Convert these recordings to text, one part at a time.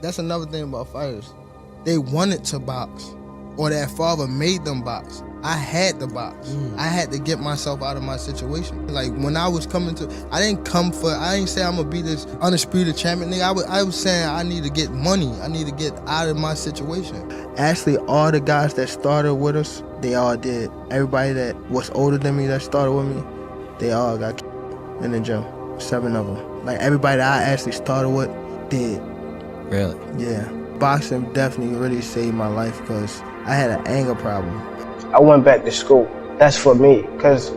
That's another thing about fighters. They wanted to box, or their father made them box. I had to box. I had to get myself out of my situation. Like when I was coming to, I didn't say I'm gonna be this undisputed champion nigga. I was saying I need to get money. I need to get out of my situation. Actually, all the guys that started with us, they all did. Everybody that was older than me that started with me, they all got in the gym. 7 of them. Like everybody that I actually started with did. Really? Yeah. Boxing definitely really saved my life because I had an anger problem. I went back to school. That's for me, because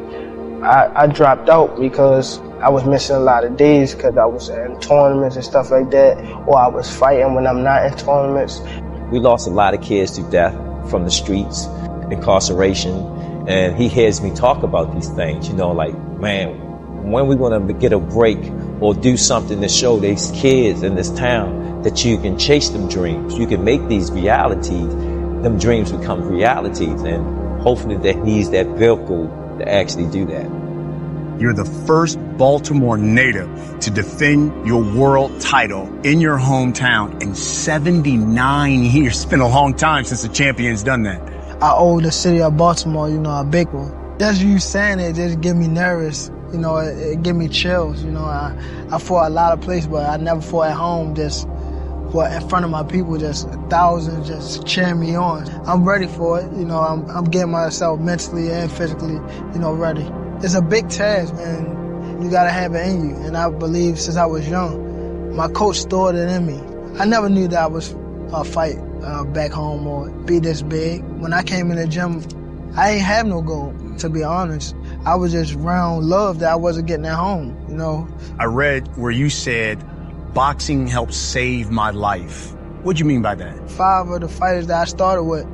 I dropped out because I was missing a lot of days because I was in tournaments and stuff like that, or I was fighting when I'm not in tournaments. We lost a lot of kids to death from the streets, incarceration, and he hears me talk about these things, you know, like, man, when we gonna get a break or do something to show these kids in this town that you can chase them dreams, you can make these realities, them dreams become realities, and hopefully that he's that vehicle to actually do that. You're the first Baltimore native to defend your world title in your hometown in 79 years. It's been a long time since a champion's done that. I owe the city of Baltimore, a big one. Just you saying it just get me nervous. It give me chills. I fought a lot of places, but I never fought at home. Just fought in front of my people, just thousands just cheering me on. I'm ready for it. I'm getting myself mentally and physically, ready. It's a big task, man. You gotta have it in you. And I believe since I was young, my coach stored it in me. I never knew that I was fight back home or be this big. When I came in the gym, I ain't have no goal, to be honest. I was just around love that I wasn't getting at home, I read where you said, boxing helped save my life. What'd you mean by that? 5 of the fighters that I started with,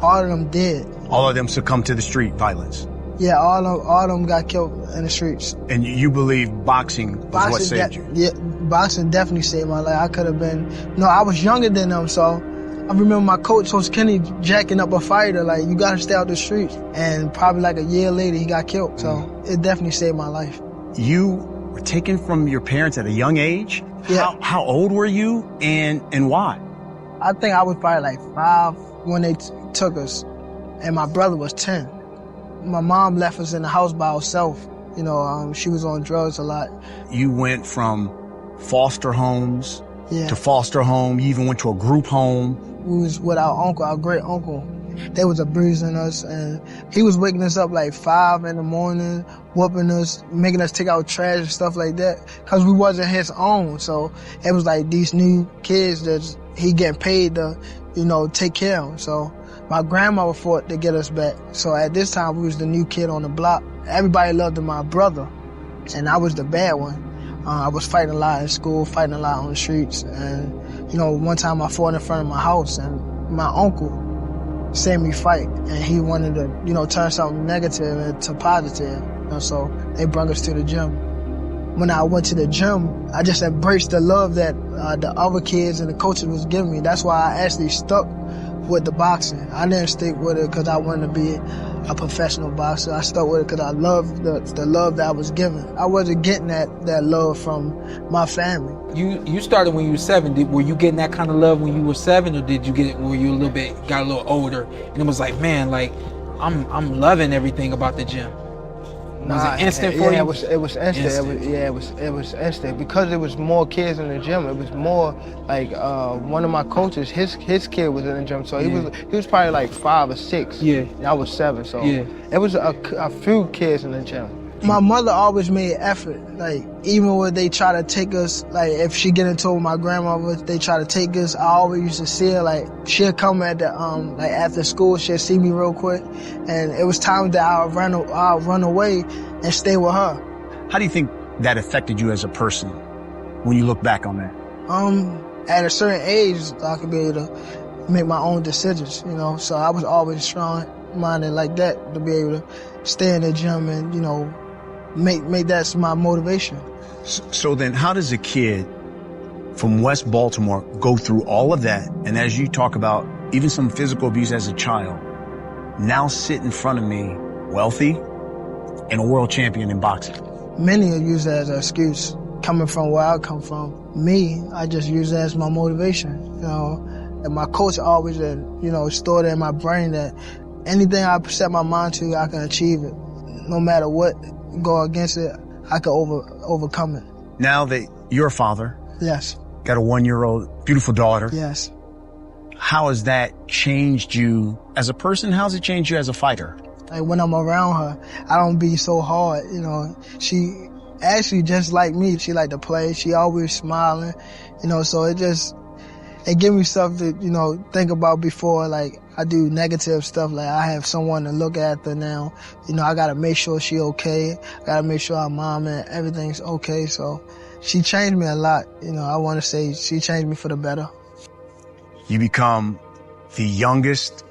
all of them did. All of them succumbed to the street violence? Yeah, all of them got killed in the streets. And you believe boxing was what saved you? Yeah, boxing definitely saved my life. I could have been, I was younger than them, so I remember my coach, Coach Kenny, jacking up a fighter, like, you gotta stay out the streets. And probably like a year later, he got killed. So it definitely saved my life. You were taken from your parents at a young age? Yeah. How old were you and why? I think I was probably like 5 when they took us, and my brother was 10. My mom left us in the house by herself. She was on drugs a lot. You went from foster homes to foster home. You even went to a group home. We was with our uncle, our great uncle. They was abusing us, and he was waking us up like 5 in the morning, whooping us, making us take out trash and stuff like that, because we wasn't his own. So it was like these new kids that he getting paid to, take care of. So my grandmother fought to get us back. So at this time, we was the new kid on the block. Everybody loved my brother, and I was the bad one. I was fighting a lot in school, fighting a lot on the streets. And, one time I fought in front of my house, and my uncle seen me fight, and he wanted to, turn something negative into positive. So they brought us to the gym. When I went to the gym, I just embraced the love that the other kids and the coaches was giving me. That's why I actually stuck with the boxing. I didn't stick with it because I wanted to be a professional boxer. I stuck with it because I loved the love that I was given. I wasn't getting that love from my family. You started when you were 7. Were you getting that kind of love when you were 7, or did you get it where you got a little older and it was like, man, like I'm loving everything about the gym? Was it instant for you? It was instant. It was instant because there was more kids in the gym. It was more like one of my coaches, his kid was in the gym, so he was probably like 5 or 6. Yeah, and I was 7, so it was a few kids in the gym. My mother always made effort, like even when they try to take us, like if she get into my grandmother, they try to take us, I always used to see her, like she'll come at the like after school, she'll see me real quick, and it was times that I'll run away and stay with her. How do you think that affected you as a person when you look back on that? At a certain age, I could be able to make my own decisions, so I was always strong-minded like that, to be able to stay in the gym and, make that my motivation. So then how does a kid from West Baltimore go through all of that, and as you talk about even some physical abuse as a child, now sit in front of me, wealthy and a world champion in boxing? Many use that as an excuse. coming from where I come from, me, I just use it as my motivation, you know. And my coach always, stored it in my brain that anything I set my mind to, I can achieve it. No matter what go against it, I can overcome it. Now that you're a father, Yes, got a 1-year-old beautiful daughter, yes. how has that changed you as a person? How has it changed you as a fighter? Like when I'm around her, I don't be so hard, you know. She actually just like me. She like to play. She always smiling, you know, so it gives me stuff to, think about before, like, I do negative stuff. Like, I have someone to look after now. You know, I gotta make sure she okay. I gotta make sure our mom and everything's okay. So she changed me a lot. You know, I want to say she changed me for the better. You become the youngest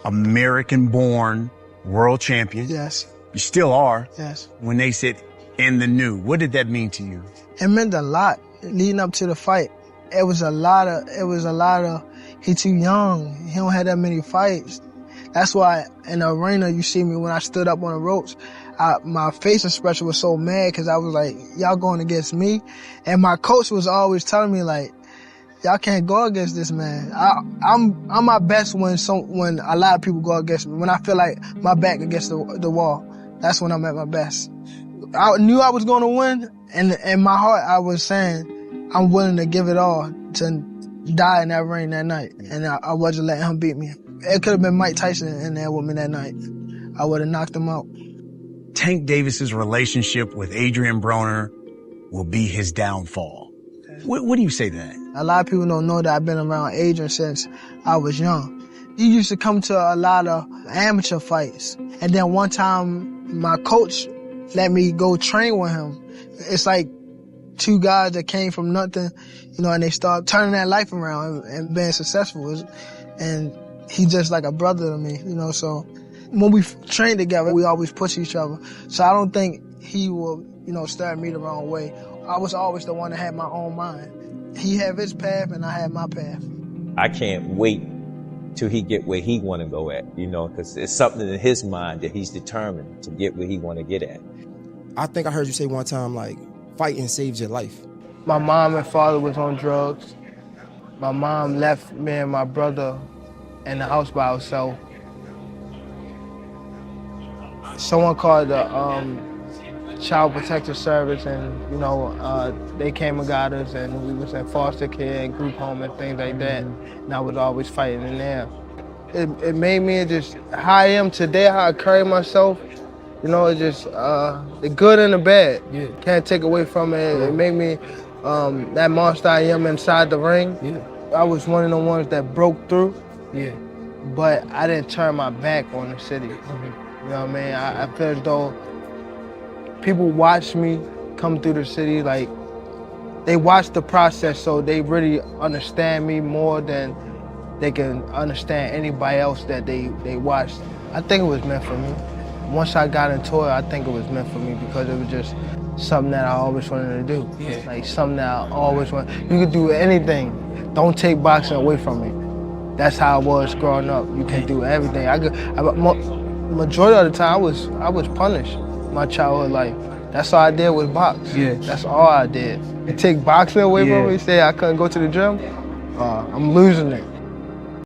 American-born world champion. Yes, You still are. yes. When they said in the new, what did that mean to you? It meant a lot leading up to the fight. It was a lot of, he too young. He don't have that many fights. That's why in the arena, you see me when I stood up on the ropes, my face expression was so mad because I was like, y'all going against me? And my coach was always telling me like, y'all can't go against this man. I'm my best when a lot of people go against me. When I feel like my back against the wall, that's when I'm at my best. I knew I was going to win, and in my heart, I was saying, I'm willing to give it all to die in that ring that night. And I wasn't letting him beat me. It could have been Mike Tyson in there with me that night. I would have knocked him out. Tank Davis's relationship with Adrian Broner will be his downfall. What do you say to that? A lot of people don't know that I've been around Adrian since I was young. He used to come to a lot of amateur fights. And then one time, my coach let me go train with him. It's like two guys that came from nothing, and they start turning their life around and being successful. And he's just like a brother to me, so when we train together, we always push each other. So I don't think he will, steer me the wrong way. I was always the one that had my own mind. He had his path and I had my path. I can't wait till he get where he want to go at, because it's something in his mind that he's determined to get where he want to get at. I think I heard you say one time, like, fighting saves your life. My mom and father was on drugs. My mom left me and my brother in the house by herself. Someone called the Child Protective Service, and they came and got us, and we was in foster care and group home and things like that. And I was always fighting in there. It made me just how I am today, how I carry myself. It's just the good and the bad. Yeah. Can't take away from it. It made me that monster I am inside the ring. Yeah. I was one of the ones that broke through. Yeah. But I didn't turn my back on the city. Mm-hmm. You know what I mean? I feel as though people watch me come through the city, like they watch the process, so they really understand me more than they can understand anybody else that they watched. I think it was meant for me. Once I got into it, I think it was meant for me because it was just something that I always wanted to do. Yeah. Like something that I always wanted. You could do anything. Don't take boxing away from me. That's how I was growing up. You can do everything. Majority of the time, I was punished my childhood life. That's all I did was box. Yeah. That's all I did. You take boxing away from me, say I couldn't go to the gym, I'm losing it.